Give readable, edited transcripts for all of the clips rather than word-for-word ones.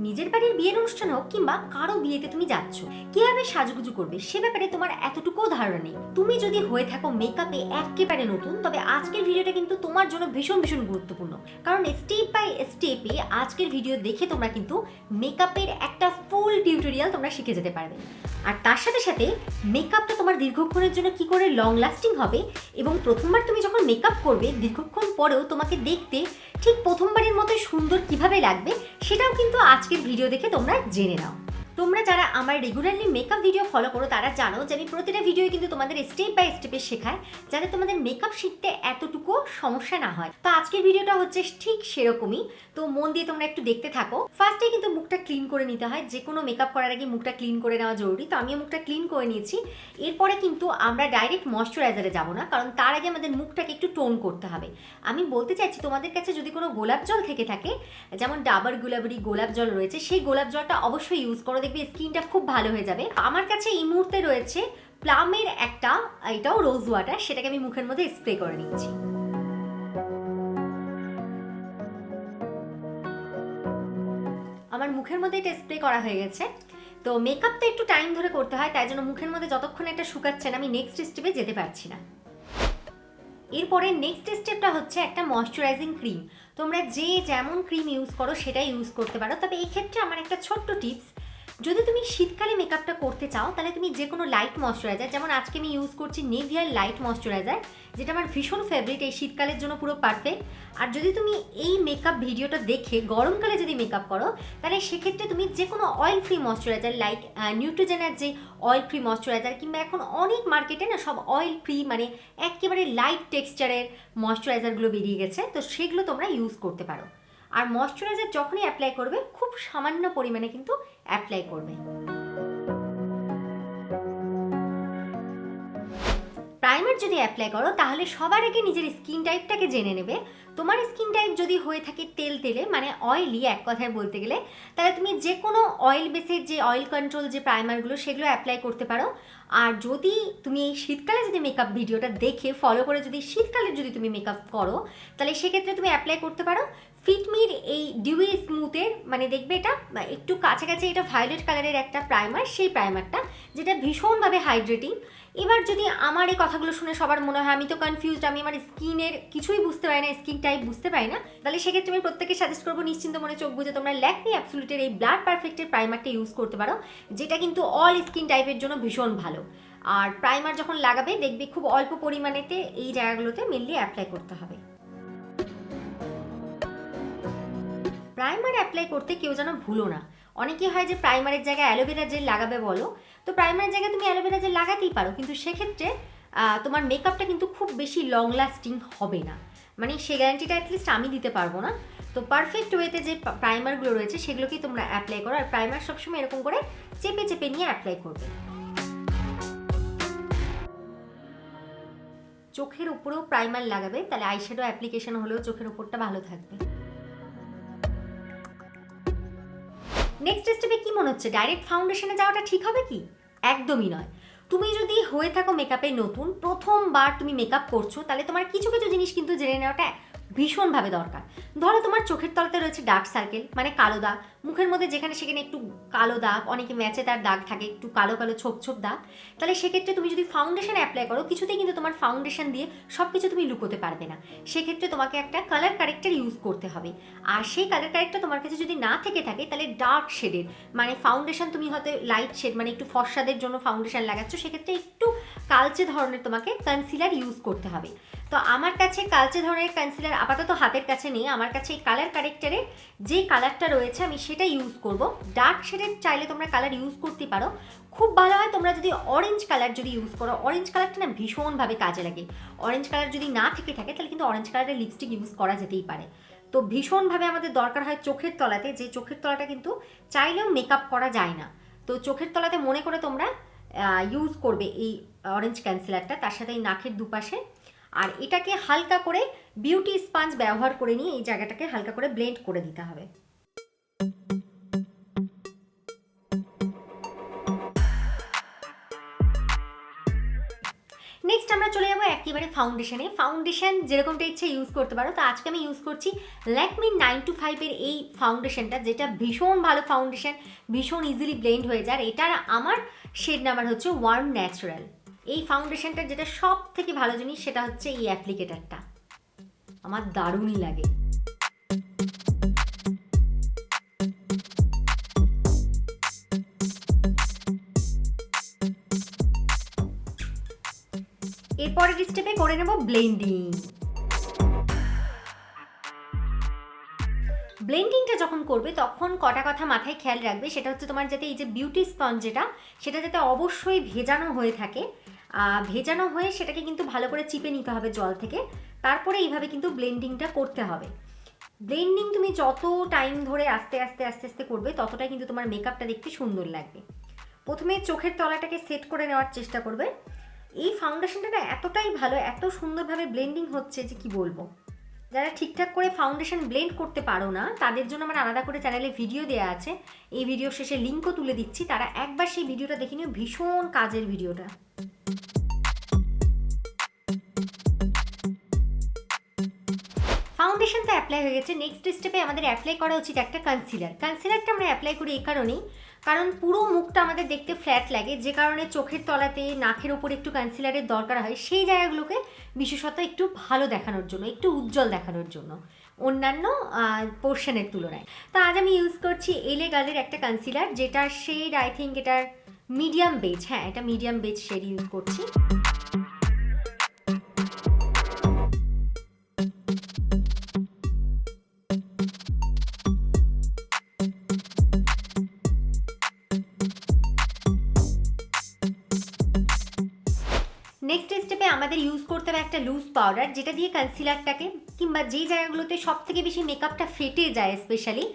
নিজের বাড়ির বিয়ের অনুষ্ঠান হোক কিংবা কারো বিয়েতে তুমি যাচ্ছ, কিভাবে সাজুগুজু করবে সে ব্যাপারে তোমার এতটুকুও ধারণা নেই। তুমি যদি হয়ে থাকো মেকআপে একেবারে নতুন, তবে আজকের ভিডিওটা কিন্তু তোমার জন্য ভীষণ ভীষণ গুরুত্বপূর্ণ। কারণ স্টেপ বাই স্টেপে আজকের ভিডিও দেখে তোমরা কিন্তু মেকআপের একটা ফুল টিউটোরিয়াল তোমরা শিখে যেতে পারবে। আর তার সাথে সাথে মেকআপটা তোমার দীর্ঘক্ষণের জন্য কি করে লং লাস্টিং হবে, এবং প্রথমবার তুমি যখন মেকআপ করবে দীর্ঘক্ষণ পরেও তোমাকে দেখতে ঠিক প্রথমবারের মতো সুন্দর কিভাবে লাগবে, সেটাও কিন্তু আজকের ভিডিও দেখে তোমরা জেনে নাও। তোমরা যারা আমার রেগুলারলি মেকআপ ভিডিও ফলো করো তারা জানো যে আমি প্রতিটা ভিডিও কিন্তু তোমাদের স্টেপ বাই স্টেপে শেখাই, যাতে তোমাদের মেকআপ শিখতে এতটুকু সমস্যা না হয়। তো আজকের ভিডিওটা হচ্ছে ঠিক সেরকমই, তো মন দিয়ে তোমরা একটু দেখতে থাকো। ফার্স্টে কিন্তু মুখটা ক্লিন করে নিতে হয়, যে কোনো মেকআপ করার আগে মুখটা ক্লিন করে নেওয়া জরুরি। তো আমিও মুখটা ক্লিন করে নিয়েছি। এরপরে কিন্তু আমরা ডাইরেক্ট ময়শ্চারাইজারে যাবো না, কারণ তার আগে আমাদের মুখটাকে একটু টোন করতে হবে। আমি বলতে চাইছি তোমাদের কাছে যদি কোনো গোলাপ জল থেকে থাকে, যেমন ডাবর গুলাবরি গোলাপ জল রয়েছে, সেই গোলাপ জলটা অবশ্যই ইউজ করো, দেখবে স্কিনটা খুব ভালো হয়ে যাবে। আমার কাছে এই মুহূর্তে রয়েছে প্লামের একটা, এটাও রোজ ওয়াটার, সেটাকে আমি মুখের মধ্যে স্প্রে করে নিচ্ছি। আমার মুখের মধ্যে এটা স্প্রে করা হয়ে গেছে। তো মেকআপ তো একটু টাইম ধরে করতে হয়, তাই জন্য মুখের মধ্যে যতক্ষণ এটা শুকাচ্ছে না আমি নেক্সট স্টেপে যেতে পারছি না। এরপরে নেক্সট স্টেপটা হচ্ছে একটা ময়শ্চারাইজিং ক্রিম। তোমরা যে যেমন ক্রিম ইউজ করো সেটাই ইউজ করতে পারো, তবে এই ক্ষেত্রে আমার একটা ছোট্ট টিপস, যদি তুমি শীতকালে মেকআপটা করতে চাও তাহলে তুমি যে কোনো লাইট ময়শ্চারাইজার, যেমন আজকে আমি ইউজ করছি নেভিয়ার লাইট ময়শ্চারাইজার, যেটা আমার ভীষণ ফেভারিট, এই শীতকালের জন্য পুরো পারফেক্ট। আর যদি তুমি এই মেকআপ ভিডিওটা দেখে গরমকালে যদি মেকআপ করো, তাহলে সেক্ষেত্রে তুমি যে কোনো অয়েল ফ্রি ময়শ্চারাইজার, লাইক নিউট্রিজেনের যে অয়েল ফ্রি ময়শ্চারাইজার, কিংবা এখন অনেক মার্কেটে না সব অয়েল ফ্রি মানে একেবারে লাইট টেক্সচারের ময়শ্চারাইজারগুলো বেরিয়ে গেছে, তো সেগুলো তোমরা ইউজ করতে পারো। আর ময়শ্চারাইজার যখনই অ্যাপ্লাই করবে খুব সামান্য পরিমাণে কিন্তু অ্যাপ্লাই করবে। প্রাইমার যদি অ্যাপ্লাই করো তাহলে সবার আগে নিজের স্কিন টাইপটাকে জেনে নেবে। তোমার স্কিন টাইপ যদি হয়ে থাকে তেল তেলে মানে অয়েলি, এক কথায় বলতে গেলে, তাহলে তুমি যে কোনো অয়েল বেসের যে অয়েল কন্ট্রোল যে প্রাইমারগুলো সেগুলো অ্যাপ্লাই করতে পারো। আর যদি তুমি এই শীতকালে যদি মেকআপ ভিডিওটা দেখে ফলো করে যদি শীতকালে যদি তুমি মেকআপ করো, তাহলে সেক্ষেত্রে তুমি অ্যাপ্লাই করতে পারো ফিটমির এই ডিউই স্মুথের, মানে দেখবে এটা একটু কাছাকাছি, এটা ভায়োলেট কালারের একটা প্রাইমার, সেই প্রাইমারটা যেটা ভীষণভাবে হাইড্রেটিং। এবার যদি আমার এই কথাগুলো শুনে সবার মনে হয় আমি তো কনফিউজড, আমি আমার স্কিনের কিছুই বুঝতে পারি না, স্কিন টাইপ বুঝতে পারি না, তাহলে সেক্ষেত্রে আমি প্রত্যেকে সাজেস্ট করবো নিশ্চিন্ত মনে চোখ বুঝে তোমরা ল্যাকমি অ্যাবসোলিউটের এই ব্লাড পারফেক্টের প্রাইমারটা ইউজ করতে পারো, যেটা কিন্তু অল স্কিন টাইপের জন্য ভীষণ ভালো। আর প্রাইমার যখন লাগাবে দেখবে খুব অল্প পরিমাণেতে এই জায়গাগুলোতে মেনলি অ্যাপ্লাই করতে হবে। প্রাইমার অ্যাপ্লাই করতে কেউ যেন ভুলো না, অনেকে হয় যে প্রাইমারের জায়গায় অ্যালোভেরা জেল লাগাবে বলো, তো প্রাইমারের জায়গায় তুমি অ্যালোভেরা জেল লাগাতেই পারো, কিন্তু সেক্ষেত্রে তোমার মেকআপটা কিন্তু খুব বেশি লং লাস্টিং হবে না, মানে সে গ্যারান্টিটা অ্যাটলিস্ট আমি দিতে পারবো না। তো পারফেক্ট ওয়েতে যে প্রাইমারগুলো রয়েছে সেগুলোকেই তোমরা অ্যাপ্লাই করো, আর প্রাইমার সবসময় এরকম করে চেপে চেপে নিয়ে অ্যাপ্লাই করবে। চোখের উপরেও প্রাইমার লাগাবে, তাহলে আইশ্যাডো অ্যাপ্লিকেশন হলেও চোখের উপরটা ভালো থাকবে। নেক্সট স্টেপে কি মনে হচ্ছে, ডাইরেক্ট ফাউন্ডেশনে যাওয়াটা ঠিক হবে কি? একদমই নয়। তুমি যদি হয়ে থাকো মেকআপে নতুন, প্রথমবার তুমি মেকআপ করছো, তাহলে তোমার কিছু কিছু জিনিস কিন্তু জেনে নেওয়াটা ভীষণভাবে দরকার। ধরো তোমার চোখের তলাতে রয়েছে ডার্ক সার্কেল মানে কালো দাগ, মুখের মধ্যে যেখানে সেখানে একটু কালো দাগ, অনেকে ম্যাচে তার দাগ থাকে একটু কালো কালো ছোপ ছোপ দাগ, তাহলে সেক্ষেত্রে তুমি যদি ফাউন্ডেশন অ্যাপ্লাই করো কিছুতেই কিন্তু তোমার ফাউন্ডেশন দিয়ে সব কিছু তুমি লুকোতে পারবে না। সেক্ষেত্রে তোমাকে একটা কালার কারেক্টার ইউজ করতে হবে, আর সেই কালার কারেক্টার তোমার কাছে যদি না থেকে থাকে তাহলে ডার্ক শেডের মানে ফাউন্ডেশন, তুমি হয়তো লাইট শেড মানে একটু ফর্সাদের জন্য ফাউন্ডেশন লাগাচ্ছ, সেক্ষেত্রে একটু কালচে ধরনের তোমাকে কনসিলার ইউজ করতে হবে। তো আমার কাছে কালচে ধরনের কনসিলার আপাতত হাতের কাছে নেই, আমার কাছে এই কালার কারেক্টারের যে কালারটা রয়েছে আমি সেটা ইউজ করব। ডার্ক শেডের চাইলে তোমরা কালার ইউজ করতে পারো, খুব ভালো হয় তোমরা যদি অরেঞ্জ কালার যদি ইউজ করো, অরেঞ্জ কালারটা না ভীষণভাবে কাজে লাগে। অরেঞ্জ কালার যদি না থেকে থাকে তাহলে কিন্তু অরেঞ্জ কালারের লিপস্টিক ইউজ করা যেতেই পারে। তো ভীষণভাবে আমাদের দরকার হয় চোখের তলাতে, যে চোখের তলাটা কিন্তু চাইলেও মেকআপ করা যায় না, তো চোখের তলাতে মনে করে তোমরা ইউজ করবে এই অরেঞ্জ কনসিলারটা, তার সাথে এই নাকের দুপাশে। আর এটাকে হালকা করে বিউটি স্পঞ্জ ব্যবহার করে নিয়ে এই জায়গাটাকে হালকা করে ব্লেন্ড করে দিতে হবে। নেক্সট নেক্সট আমরা চলে যাবো একেবারে ফাউন্ডেশনে। ফাউন্ডেশন যেরকমটা ইচ্ছে ইউজ করতে পারো। তো আজকে আমি ইউজ করছি ল্যাকমি 925 এই ফাউন্ডেশনটা, যেটা ভীষণ ভালো ফাউন্ডেশন, ভীষণ ইজিলি ব্লেন্ড হয়ে যায়। এটার আমার শেড নাম্বার হচ্ছে ওয়ার্ম ন্যাচারাল। এই ফাউন্ডেশনটার যেটা সব থেকে ভালো জিনিস সেটা হচ্ছে এই অ্যাপ্লিকেটারটা, আমার দারুণই লাগে। এরপরের স্টেপে করে নেব ব্লেন্ডিং। ব্লেন্ডিংটা যখন করবে তখন কটা কথা মাথায় খেয়াল রাখবে, সেটা হচ্ছে তোমার যাতে এই যে বিউটি স্পঞ্জ যেটা, সেটা যাতে অবশ্যই ভেজানো হয়ে থাকে। ভেজানো হয়ে সেটাকে কিন্তু ভালো করে চিপে নিতে হবে জল থেকে, তারপরে এইভাবে কিন্তু ব্লেন্ডিংটা করতে হবে। ব্লেন্ডিং তুমি যত টাইম ধরে আস্তে আস্তে আস্তে আস্তে করবে ততটাই কিন্তু তোমার মেকআপটা দেখতে সুন্দর লাগবে। প্রথমে চোখের তলাটাকে সেট করে নেওয়ার চেষ্টা করবে। এই ফাউন্ডেশনটা না এতটাই ভালো, এত সুন্দরভাবে ব্লেন্ডিং হচ্ছে যে কি বলবো। যারা ঠিকঠাক করে ফাউন্ডেশন ব্লেন্ড করতে পারো না তাদের জন্য আমার আলাদা করে চ্যানেলে ভিডিও দেওয়া আছে, এই ভিডিও শেষে লিঙ্কও তুলে দিচ্ছি, তারা একবার সেই ভিডিওটা দেখে নিও, ভীষণ কাজের ভিডিওটা। ফাউন্ডেশন তো অ্যাপ্লাই হয়ে গেছে। নেক্সট স্টেপে আমাদের অ্যাপ্লাই করা উচিত একটা কনসিলার। কনসিলারটা আমরা অ্যাপ্লাই করি এই কারণেই, কারণ পুরো মুখটা আমাদের দেখতে ফ্ল্যাট লাগে, যে কারণে চোখের তলাতে নাকের ওপরে একটু কনসিলারের দরকার হয়, সেই জায়গাগুলোকে বিশেষত একটু ভালো দেখানোর জন্য, একটু উজ্জ্বল দেখানোর জন্য অন্যান্য পোর্শনের তুলনায়। তো আজ আমি ইউজ করছি এলে গালের একটা কনসিলার, যেটার শেড আই থিঙ্ক এটার মিডিয়াম বেজ। হ্যাঁ, এটা মিডিয়াম বেজ শেড ইউজ করছি। নেক্সট স্টেপে আমাদের ইউজ করতে হবে একটা লুজ পাউডার, যেটা দিয়ে কনসিলারটাকে কিংবা যেই জায়গাগুলোতে সব থেকে বেশি মেকআপটা ফেটে যায় স্পেশালি,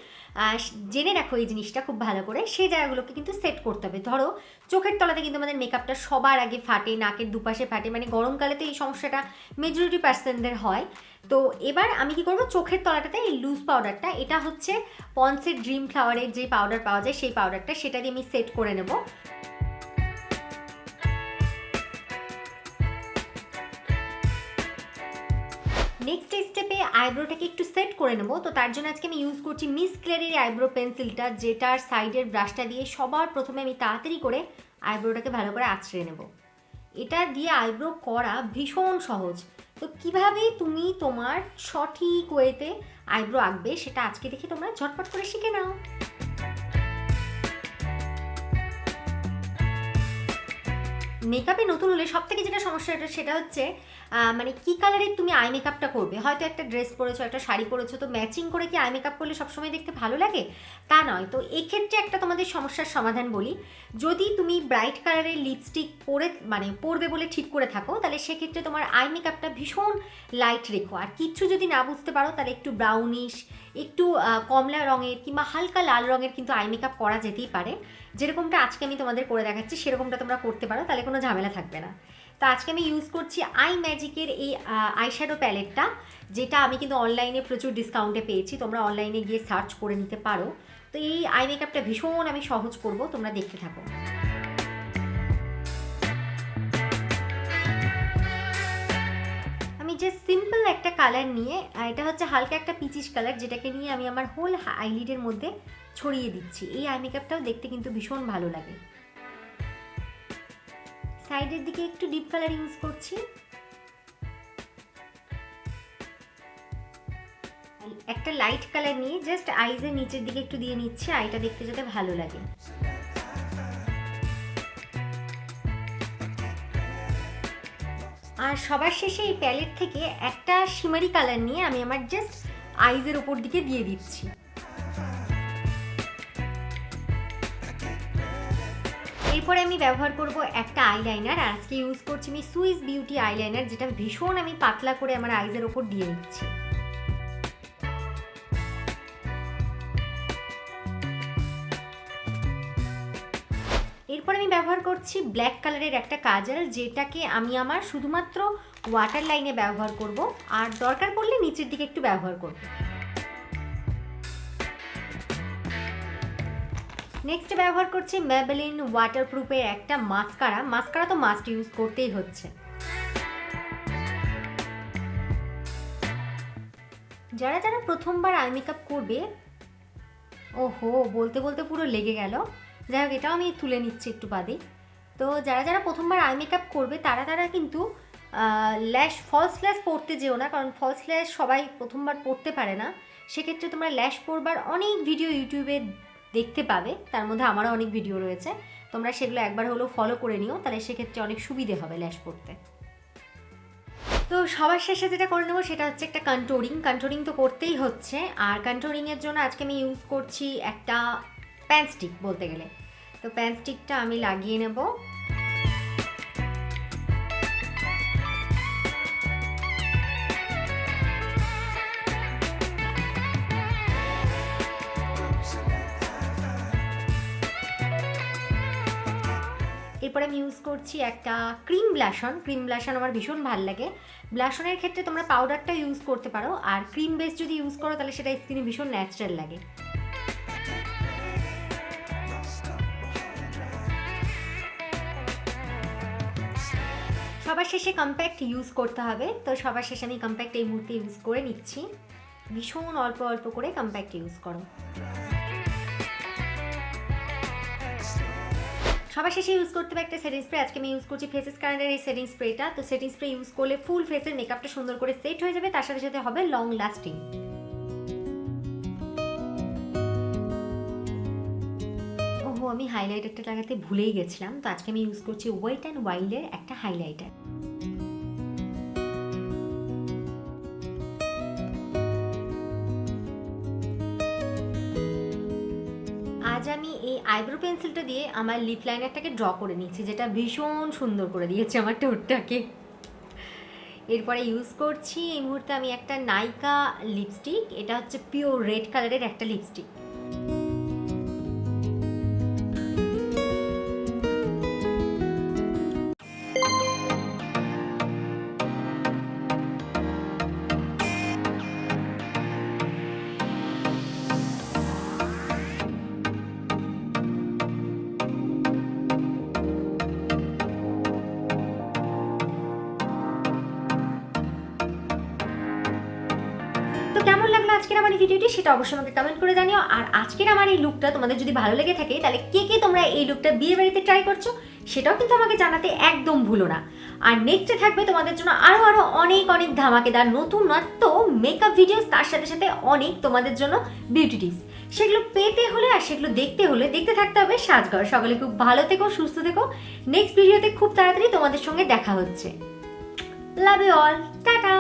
জেনে রাখো এই জিনিসটা খুব ভালো করে, সেই জায়গাগুলোকে কিন্তু সেট করতে হবে। ধরো চোখের তলাতে কিন্তু আমাদের মেকআপটা সবার আগে ফাটে, নাকের দুপাশে ফাটে, মানে গরমকালে তো এই সমস্যাটা মেজরিটি পার্সনদের হয়। তো এবার আমি কি করবো, চোখের তলাটাতে এই লুজ পাউডারটা, এটা হচ্ছে পন্সের ড্রিম ফ্লাওয়ারের যে পাউডার পাওয়া যায় সেই পাউডারটা, সেটা দিয়ে আমি সেট করে নেব। নেক্সট স্টেপে আইব্রোটাকে একটু সেট করে নেব। তো তার জন্য আজকে আমি ইউজ করছি মিস ক্লেরের আইব্রো পেন্সিলটা, যেটার সাইডের ব্রাশটা দিয়ে সবার প্রথমে আমি তাড়াতাড়ি করে আইব্রোটাকে ভালো করে আঁচড়ে নেব। এটা দিয়ে আইব্রো করা ভীষণ সহজ। তো কিভাবে তুমি তোমার সঠিক ওয়েতে আইব্রো আঁকবে সেটা আজকে দেখে তোমরা ঝটপট করে শিখে নাও। মেকআপে নতুন হলে সব থেকে যেটা সমস্যা সেটা হচ্ছে মানে কী কালারের তুমি আই মেকআপটা করবে। হয়তো একটা ড্রেস পরেছো, একটা শাড়ি পরেছো, তো ম্যাচিং করে কি আই মেকআপ করলে সবসময় দেখতে ভালো লাগে? তা নয়। তো এক্ষেত্রে একটা তোমাদের সমস্যার সমাধান বলি, যদি তুমি ব্রাইট কালারের লিপস্টিক পরবে বলে ঠিক করে থাকো, তাহলে সেক্ষেত্রে তোমার আই মেকআপটা ভীষণ লাইট রেখো। আর কিচ্ছু যদি না বুঝতে পারো তাহলে একটু ব্রাউনিশ, একটু কমলা রঙের কিংবা হালকা লাল রঙের কিন্তু আই মেকআপ করা যেতেই পারে। যেরকমটা আজকে আমি তোমাদের করে দেখাচ্ছি সেরকমটা তোমরা করতে পারো, তাহলে কোনো ঝামেলা থাকবে না। তো আজকে আমি ইউজ করছি আই ম্যাজিকের এই আইশ্যাডো প্যালেটটা, যেটা আমি কিন্তু অনলাইনে প্রচুর ডিসকাউন্টে পেয়েছি, তোমরা অনলাইনে গিয়ে সার্চ করে নিতে পারো। তো এই আই মেকআপটা ভীষণ আমি সহজ করব, তোমরা দেখতে থাকো। আমি জাস্ট সিম্পল একটা কালার নিয়ে, এটা হচ্ছে হালকা একটা পিচিশ কালার, যেটাকে নিয়ে আমি আমার হোল আইলিডের মধ্যে ছড়িয়ে দিচ্ছি। এই আই মেকআপটাও দেখতে কিন্তু ভীষণ ভালো লাগে। সাইডের দিকে একটু ডিপ কালার ইউজ করছি। একটা লাইট কালার নিয়ে জাস্ট আইজের নিচের দিকে একটু দিয়ে নিচ্ছি, আইটা দেখতে যাতে ভালো লাগে। আর সবার শেষে এই প্যালেট থেকে একটা শিমারি কালার নিয়ে আমি আমার জাস্ট আইজের ওপর দিকে দিয়ে দিচ্ছি। এরপরে আমি ব্যবহার করব একটা আইলাইনার। আজকে ইউজ করছি আমি সুইস বিউটি আইলাইনার, যেটা ভীষণ আমি পাতলা করে আমার আইজের ওপর দিয়ে নিচ্ছি। এরপর আমি ব্যবহার করছি ব্ল্যাক কালারের একটা কাজল, যেটাকে আমি আমার শুধুমাত্র ওয়াটার লাইনে ব্যবহার করব, আর দরকার পড়লে নিচের দিকে একটু ব্যবহার করব। নেক্সট ব্যবহার করছি মেবেলিন ওয়াটারপ্রুফের একটা মাস্কারা। মাস্কারা তো মাস্ট ইউজ করতেই হচ্ছে। যারা যারা প্রথমবার আই মেকআপ করবে, ওহো বলতে বলতে পুরো লেগে গেল, যাই হোক এটাও আমি তুলে নিচ্ছি একটু বাদে। তো যারা যারা প্রথমবার আই মেকআপ করবে তারা কিন্তু ফলস ল্যাশ পরতে যেও না, কারণ ফলস ল্যাশ সবাই প্রথমবার পরতে পারে না। সেক্ষেত্রে তোমরা ল্যাশ পরবার অনেক ভিডিও ইউটিউবে দেখতে পাবে, তার মধ্যে আমারও অনেক ভিডিও রয়েছে, তোমরা সেগুলো একবার হলেও ফলো করে নিও, তাহলে সেক্ষেত্রে অনেক সুবিধে হবে ল্যাশ পরতে। তো সবার শেষে যেটা করে নেবো সেটা হচ্ছে একটা কন্ট্রোলিং তো করতেই হচ্ছে। আর কন্ট্রোলিংয়ের জন্য আজকে আমি ইউজ করছি একটা প্যান স্টিক বলতে গেলে। তো প্যান স্টিকটা আমি লাগিয়ে নেব। এরপরে আমি ইউজ করছি একটা ক্রিম ব্লাশন আমার ভীষণ ভালো লাগে। ব্লাশনের ক্ষেত্রে তোমরা পাউডারটা ইউজ করতে পারো, আর ক্রিম বেস যদি ইউজ করো তাহলে সেটা স্কিনে ভীষণ ন্যাচারাল লাগে। সবার শেষে কম্প্যাক্ট ইউজ করতে হবে, তো সবার শেষে আমি কম্প্যাক্ট এই মুহূর্তে ইউজ করে নিচ্ছি। ভীষণ অল্প অল্প করে কম্প্যাক্ট ইউজ করো। সবার শেষে ইউজ করতে হবে একটা সেটিং স্প্রে। আজকে আমি ইউজ করছি ফেসেস কারেন্টের এই সেটিং স্প্রেটা। তো সেটিং স্প্রে ইউজ করলে ফুল ফেসের মেকআপটা সুন্দর করে সেট হয়ে যাবে, তার সাথে সাথে হবে লং লাস্টিং। ওহো আমি হাইলাইটারটা লাগাতে ভুলেই গেছিলাম। তো আজকে আমি ইউজ করছি ওয়েট অ্যান্ড ওয়াইল্ডের একটা হাইলাইটার। আজ আমি এই আইব্রো পেন্সিলটা দিয়ে আমার লিপ লাইনারটাকে ড্র করে নিয়েছি, যেটা ভীষণ সুন্দর করে দিয়েছে আমার ঠোঁটটাকে। এরপরে ইউজ করছি এই মুহূর্তে আমি একটা নাইকা লিপস্টিক, এটা হচ্ছে পিওর রেড কালারের একটা লিপস্টিক। তো কেমন লাগলো আজকের আমার এই ভিডিওটি সেটা অবশ্যই আমাকে কমেন্ট করে জানিও। আর আজকের আমার এই লুকটা তোমাদের যদি ভালো লেগে থাকে তাহলে কে তোমরা এই লুকটা বিয়ে বাড়িতে ট্রাই করছো সেটাও কিন্তু আমাকে জানাতে একদম ভুলো না। আর নেক্সটে থাকবে তোমাদের জন্য আরও অনেক অনেক ধামাকেদার নতুন তো মেকআপ ভিডিওস, তার সাথে সাথে অনেক তোমাদের জন্য বিউটি টিপস। সেগুলো পেতে হলে আর সেগুলো দেখতে হলে দেখতে থাকতে হবে সাজঘর। সকলে খুব ভালো থেকো, সুস্থ থেকো। নেক্সট ভিডিওতে খুব তাড়াতাড়ি তোমাদের সঙ্গে দেখা হচ্ছে। Love you all, tata.